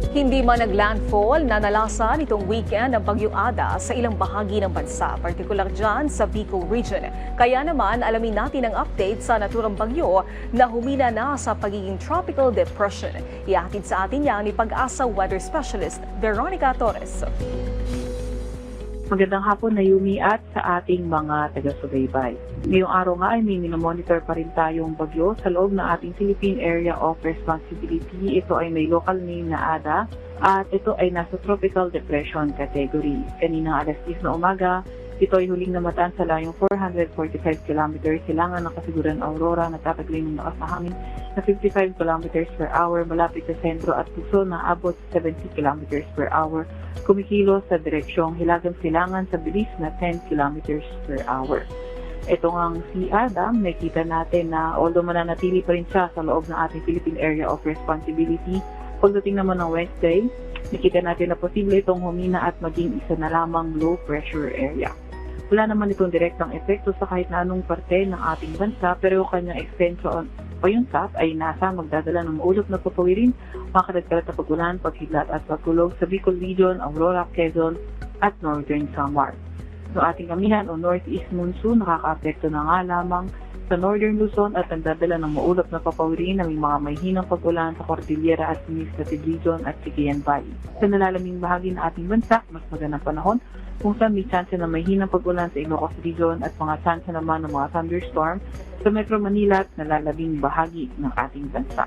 Hindi man naglandfall na nalasan itong weekend ang Bagyong Ada sa ilang bahagi ng bansa, partikular dyan sa Bicol Region. Kaya naman alamin natin ang update sa naturang bagyo na humina na sa pagiging tropical depression. Ihatid sa atin yan ni Pag-asa Weather Specialist Veronica Torres. Magandang hapon na Yumi at sa ating mga taga-subaybay. Ngayong araw nga ay may minomonitor pa rin tayong bagyo sa loob ng ating Philippine Area of Responsibility. Ito ay may local name na Ada at ito ay nasa Tropical Depression category. Kaninang alas 10 na umaga, ito ay huling namataan sa layong 445 km. Silangan ng kasiguran Aurora, nagtataglay ng lakas na hangin na 55 km per hour malapit sa sentro at puso na abot 70 km per hour. Kumikilos sa direksyong Hilagang Silangan sa bilis na 10 km per hour. Ito ngang si Ada, nakita natin na although mananatili pa rin siya sa loob ng ating Philippine Area of Responsibility, pagdating naman ng Wednesday, nakita natin na posible itong humina at maging isa na lamang low pressure area. Wala naman itong direktang epekto sa kahit na anong parte ng ating bansa, pero yung kanyang extension payuntat ay nasa magdadala ng maulap na papawirin, makalat-kalat na pagulan, paghidlat at pagkulog sa Bicol Region, Aurora, Quezon at Northern Samar. So ating amihan o northeast monsoon nakaka-apekto na nga lamang sa Northern Luzon at nagdadala ng maulap na papawirin na may mga mahinang pag-ulan sa Cordillera at Administrative Region at Cagayan Valley. Sa nalalaming bahagi ng ating bansa, mas magandang panahon kung saan may chance na mahinang pag-ulan sa Ilocos Region at mga chance naman ng mga thunderstorm sa Metro Manila at nalalabing bahagi ng ating bansa.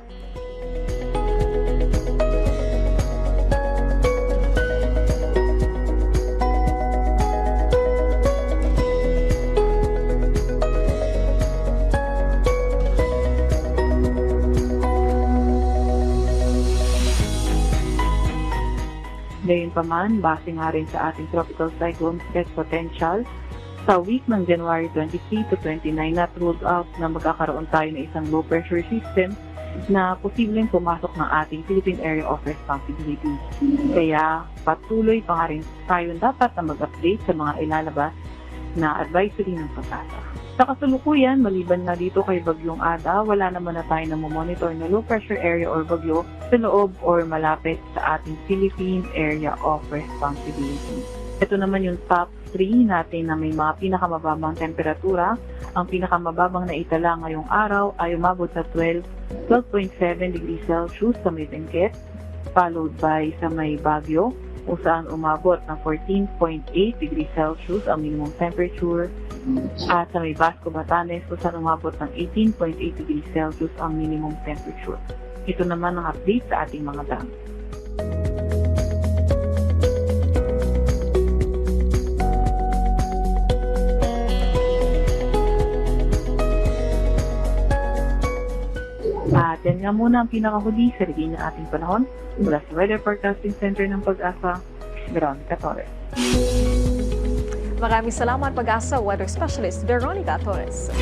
Gayunpaman, base nga rin sa ating tropical cyclone threat potential, sa week ng January 23 to 29 not ruled out na magkakaroon tayo ng isang low pressure system na posibleng pumasok ng ating Philippine Area of Responsibility. Kaya patuloy pa nga rin tayo dapat na mag-update sa mga ilalabas na advisory ng Pag-asa. Sa kasalukuyan, maliban na dito kay Bagyong Ada, wala naman na tayo na monitor na low pressure area or bagyo sa loob or malapit sa ating Philippine Area of Responsibility. Ito naman yung top 3 natin na may mga pinakamababang temperatura. Ang pinakamababang na itala ngayong araw ay umabot sa 12.7 degrees Celsius sa may Benguet, followed by sa may Baguio, kung saan umabot ng 14.8 degrees Celsius ang minimum temperature, at sa may Basco, Batanes, kung saan umabot ng 18.8 degrees Celsius ang minimum temperature. Ito naman ang update sa ating mga dam. At yan nga muna ang pinakahuli sa rigay ng ating panahon. Mula sa Weather Forecasting Center ng Pag-asa, Veronica Torres. Maraming salamat Pag-asa Weather Specialist Veronica Torres.